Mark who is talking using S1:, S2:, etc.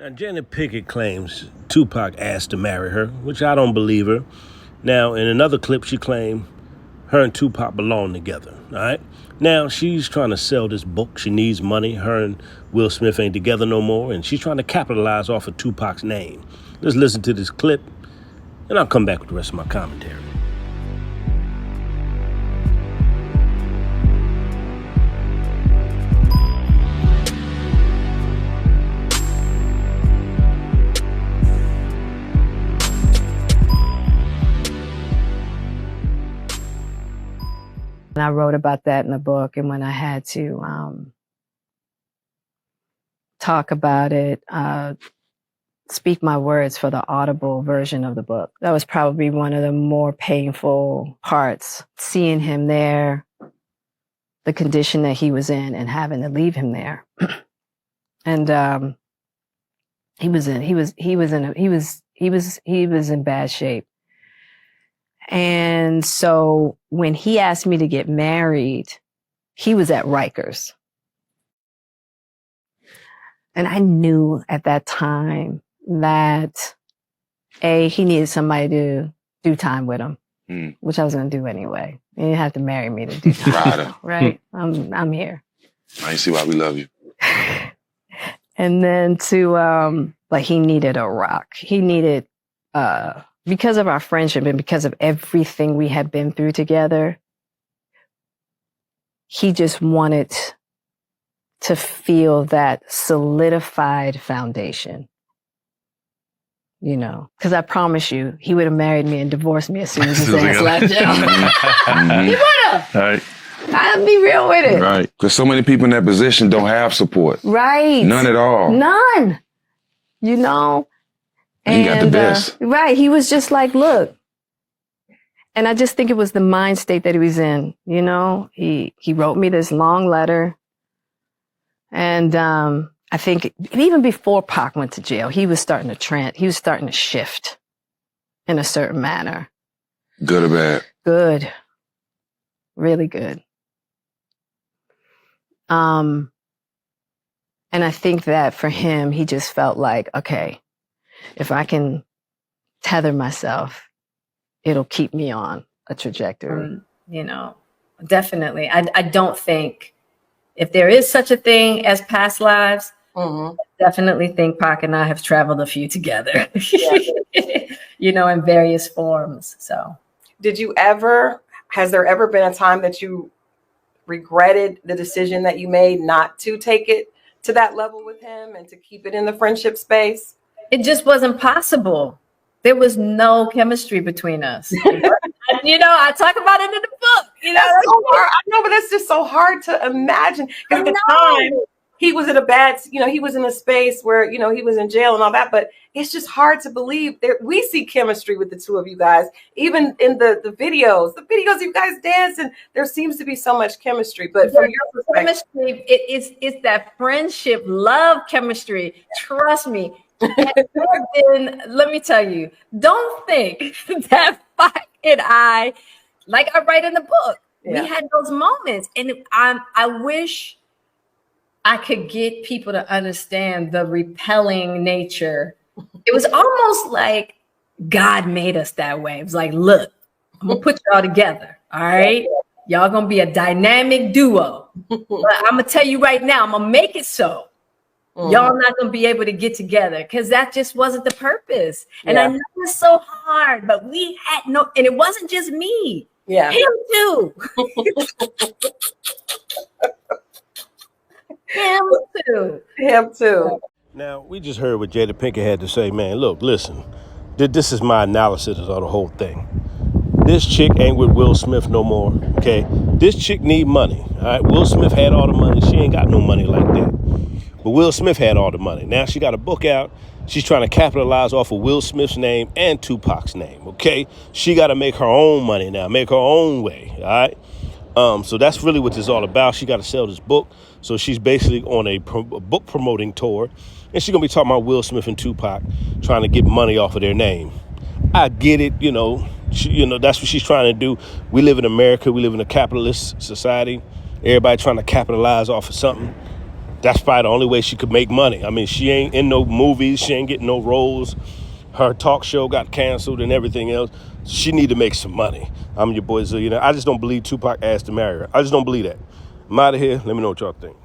S1: Now, Janet Pinkett claims Tupac asked to marry her, which I don't believe her. Now, in another clip, she claimed her and Tupac belong together, all right? Now, she's trying to sell this book. She needs money. Her and Will Smith ain't together no more, and she's trying to capitalize off of Tupac's name. Let's listen to this clip, and I'll come back with the rest of my commentary.
S2: And I wrote about that in the book, and when I had to talk about it, speak my words for the audible version of the book. That was probably one of the more painful parts, seeing him there, the condition that he was in, and having to leave him there. And he was in bad shape. And so when he asked me to get married, he was at Rikers. And I knew at that time that, he needed somebody to do time with him, which I was going to do anyway. He didn't have to marry me to do time. Right? I'm here.
S3: I see why we love you.
S2: And then but he needed a rock. He needed, because of our friendship and because of everything we had been through together, he just wanted to feel that solidified foundation, you know, because I promise you, he would have married me and divorced me as soon as his ass left jail. He would have.
S3: Right.
S2: I'd be real with it.
S3: Right. Because so many people in that position don't have support.
S2: Right.
S3: None at all.
S2: None. You know?
S3: And he got the best.
S2: Right. He was just like, look. And I just think it was the mind state that he was in. You know, he wrote me this long letter. And I think even before Pac went to jail, he was starting to shift in a certain manner.
S3: Good or bad?
S2: Good. Really good. And I think that for him, he just felt like, okay, if I can tether myself, it'll keep me on a trajectory.
S4: You know, definitely. I don't think if there is such a thing as past lives, I definitely think Pac and I have traveled a few together, you know, in various forms. So
S5: has there ever been a time that you regretted the decision that you made not to take it to that level with him and to keep it in the friendship space?
S4: It just wasn't possible. There was no chemistry between us. You know, I talk about it in the book. You know,
S5: that's so hard. I know, but that's just so hard to imagine. Because at the time, he was in he was in a space where, you know, he was in jail and all that. But it's just hard to believe that we see chemistry with the two of you guys. Even in the videos of you guys dancing, there seems to be so much chemistry. But from your perspective,
S4: chemistry, it's that friendship, love chemistry. Trust me. Let me tell you, don't think that Pac and I, like I write in the book, we had those moments. And I wish I could get people to understand the repelling nature. It was almost like God made us that way. It was like, look, I'm gonna put y'all together. All right. Y'all gonna be a dynamic duo. But I'm gonna tell you right now, I'm gonna make it so. Y'all not gonna be able to get together because that just wasn't the purpose. And I know it's so hard, but we had and it wasn't just me.
S5: Yeah.
S4: Him too. Him too.
S1: Now, we just heard what Jada Pinkett had to say. Man, look, listen. This is my analysis of the whole thing. This chick ain't with Will Smith no more, okay? This chick need money, all right? Will Smith had all the money. She ain't got no money like that. But Will Smith had all the money. Now she got a book out. She's trying to capitalize off of Will Smith's name and Tupac's name, okay? She got to make her own money now, make her own way, all right? So that's really what this is all about. She got to sell this book. So she's basically on a book promoting tour. And she's going to be talking about Will Smith and Tupac trying to get money off of their name. I get it, you know. That's what she's trying to do. We live in America. We live in a capitalist society. Everybody trying to capitalize off of something. That's probably the only way she could make money. I mean, she ain't in no movies. She ain't getting no roles. Her talk show got canceled and everything else. She need to make some money. I'm your boy Zillionaire. I just don't believe Tupac asked to marry her. I just don't believe that. I'm out of here. Let me know what y'all think.